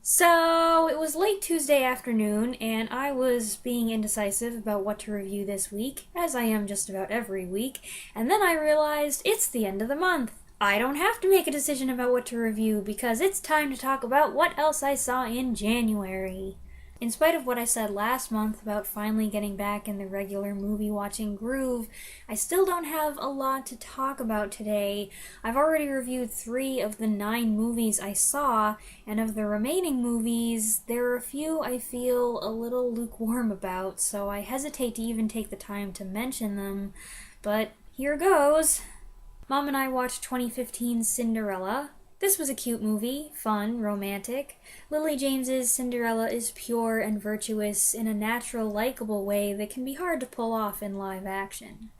So, it was late Tuesday afternoon, and I was being indecisive about what to review this week, as I am just about every week, and then I realized it's the end of the month. I don't have to make a decision about what to review because it's time to talk about what else I saw in January. In spite of what I said last month about finally getting back in the regular movie watching groove, I still don't have a lot to talk about today. I've already reviewed 3 of the 9 movies I saw, and of the remaining movies, there are a few I feel a little lukewarm about, so I hesitate to even take the time to mention them. But here goes. Mom and I watched 2015's Cinderella. This was a cute movie, fun, romantic. Lily James's Cinderella is pure and virtuous in a natural, likable way that can be hard to pull off in live action.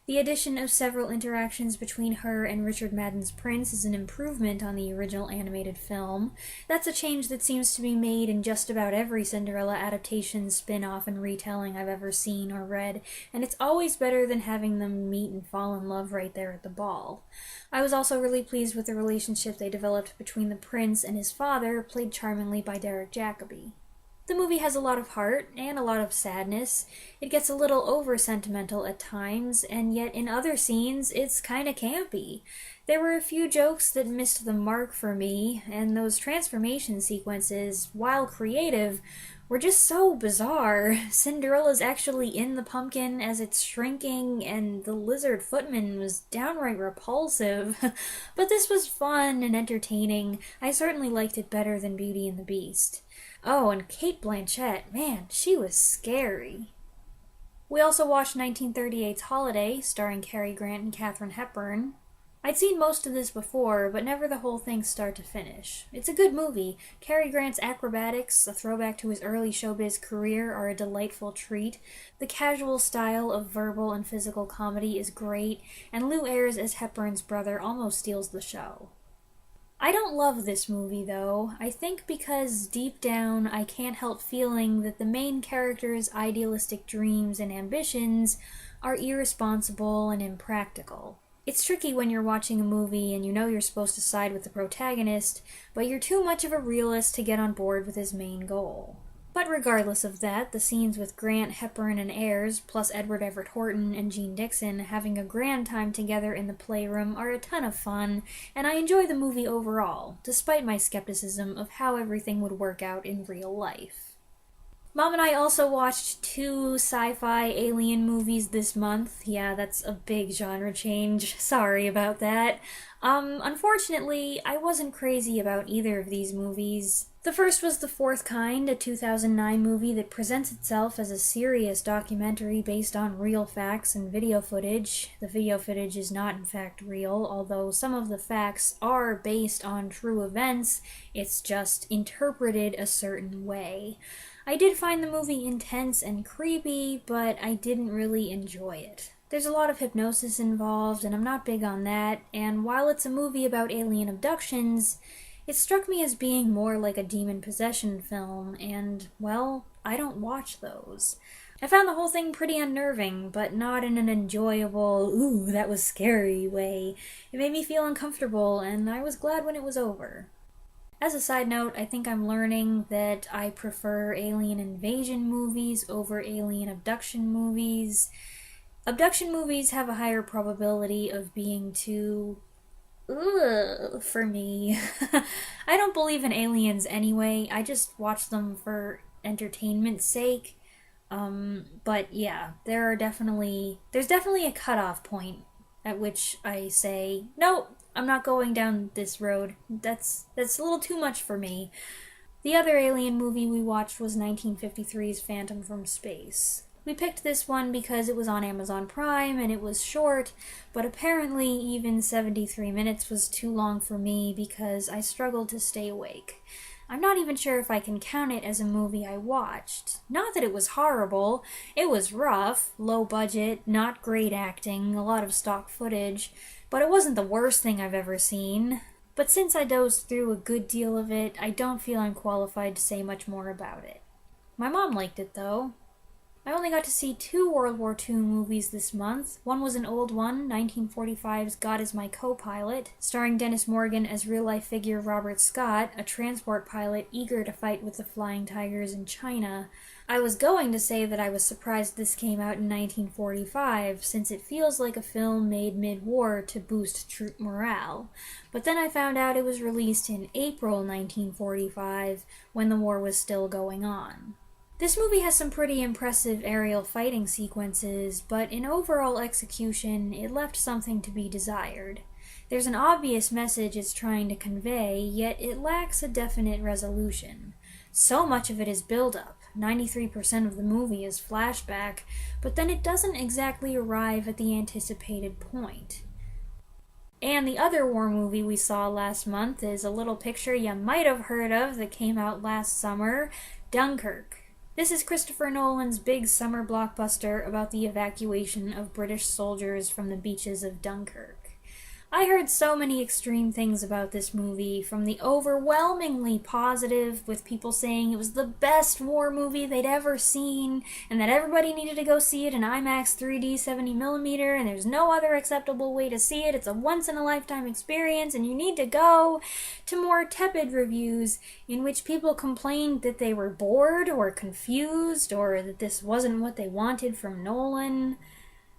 The addition of several interactions between her and Richard Madden's prince is an improvement on the original animated film. That's a change that seems to be made in just about every Cinderella adaptation, spin-off, and retelling I've ever seen or read, and it's always better than having them meet and fall in love right there at the ball. I was also really pleased with the relationship they developed between the prince and his father, played charmingly by Derek Jacobi. The movie has a lot of heart and a lot of sadness. It gets a little over-sentimental at times, and yet in other scenes, it's kinda campy. There were a few jokes that missed the mark for me, and those transformation sequences, while creative, were just so bizarre. Cinderella's actually in the pumpkin as it's shrinking, and the lizard footman was downright repulsive. But this was fun and entertaining. I certainly liked it better than Beauty and the Beast. Oh, and Cate Blanchett, man, she was scary. We also watched 1938's Holiday, starring Cary Grant and Katharine Hepburn. I'd seen most of this before, but never the whole thing start to finish. It's a good movie. Cary Grant's acrobatics, a throwback to his early showbiz career, are a delightful treat. The casual style of verbal and physical comedy is great, and Lou Ayres as Hepburn's brother almost steals the show. I don't love this movie, though. I think because deep down I can't help feeling that the main character's idealistic dreams and ambitions are irresponsible and impractical. It's tricky when you're watching a movie and you know you're supposed to side with the protagonist, but you're too much of a realist to get on board with his main goal. But regardless of that, the scenes with Grant, Hepburn, and Ayres, plus Edward Everett Horton and Jean Dixon having a grand time together in the playroom are a ton of fun, and I enjoy the movie overall, despite my skepticism of how everything would work out in real life. Mom and I also watched 2 sci-fi alien movies this month. Yeah, that's a big genre change. Sorry about that. Unfortunately, I wasn't crazy about either of these movies. The first was The Fourth Kind, a 2009 movie that presents itself as a serious documentary based on real facts and video footage. The video footage is not in fact real, although some of the facts are based on true events. It's just interpreted a certain way. I did find the movie intense and creepy, but I didn't really enjoy it. There's a lot of hypnosis involved, and I'm not big on that, and while it's a movie about alien abductions, it struck me as being more like a demon possession film, and, well, I don't watch those. I found the whole thing pretty unnerving, but not in an enjoyable, ooh, that was scary way. It made me feel uncomfortable, and I was glad when it was over. As a side note, I think I'm learning that I prefer alien invasion movies over alien abduction movies. Abduction movies have a higher probability of being too ugh for me. I don't believe in aliens anyway. I just watch them for entertainment's sake. But yeah, there's definitely a cutoff point at which I say, nope, I'm not going down this road. That's a little too much for me. The other alien movie we watched was 1953's Phantom from Space. We picked this one because it was on Amazon Prime and it was short, but apparently even 73 minutes was too long for me because I struggled to stay awake. I'm not even sure if I can count it as a movie I watched. Not that it was horrible. It was rough, low budget, not great acting, a lot of stock footage, but it wasn't the worst thing I've ever seen. But since I dozed through a good deal of it, I don't feel I'm qualified to say much more about it. My mom liked it, though. I only got to see 2 World War II movies this month. One was an old one, 1945's God is My Co-Pilot, starring Dennis Morgan as real-life figure Robert Scott, a transport pilot eager to fight with the Flying Tigers in China. I was going to say that I was surprised this came out in 1945, since it feels like a film made mid-war to boost troop morale. But then I found out it was released in April 1945, when the war was still going on. This movie has some pretty impressive aerial fighting sequences, but in overall execution, it left something to be desired. There's an obvious message it's trying to convey, yet it lacks a definite resolution. So much of it is build-up. 93% of the movie is flashback, but then it doesn't exactly arrive at the anticipated point. And the other war movie we saw last month is a little picture you might have heard of that came out last summer, Dunkirk. This is Christopher Nolan's big summer blockbuster about the evacuation of British soldiers from the beaches of Dunkirk. I heard so many extreme things about this movie, from the overwhelmingly positive, with people saying it was the best war movie they'd ever seen, and that everybody needed to go see it in IMAX 3D 70mm, and there's no other acceptable way to see it, it's a once-in-a-lifetime experience, and you need to go, to more tepid reviews in which people complained that they were bored or confused, or that this wasn't what they wanted from Nolan.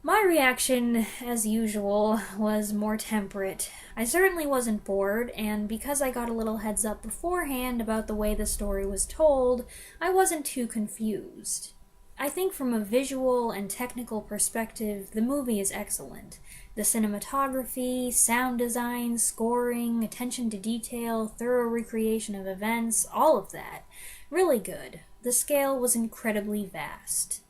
My reaction, as usual, was more temperate. I certainly wasn't bored, and because I got a little heads up beforehand about the way the story was told, I wasn't too confused. I think from a visual and technical perspective, the movie is excellent. The cinematography, sound design, scoring, attention to detail, thorough recreation of events, all of that. Really good. The scale was incredibly vast.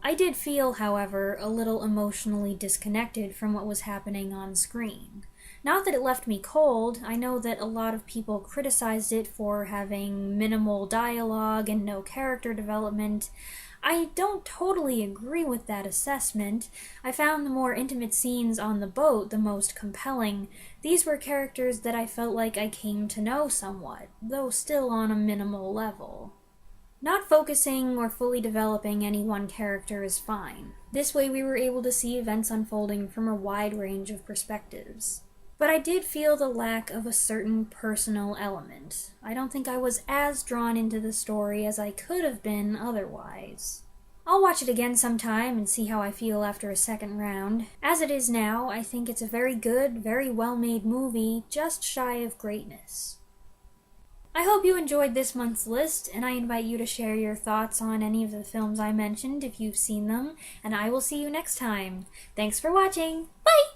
I did feel, however, a little emotionally disconnected from what was happening on screen. Not that it left me cold. I know that a lot of people criticized it for having minimal dialogue and no character development. I don't totally agree with that assessment. I found the more intimate scenes on the boat the most compelling. These were characters that I felt like I came to know somewhat, though still on a minimal level. Not focusing or fully developing any one character is fine. This way we were able to see events unfolding from a wide range of perspectives. But I did feel the lack of a certain personal element. I don't think I was as drawn into the story as I could have been otherwise. I'll watch it again sometime and see how I feel after a second round. As it is now, I think it's a very good, very well-made movie, just shy of greatness. I hope you enjoyed this month's list, and I invite you to share your thoughts on any of the films I mentioned if you've seen them, and I will see you next time. Thanks for watching! Bye!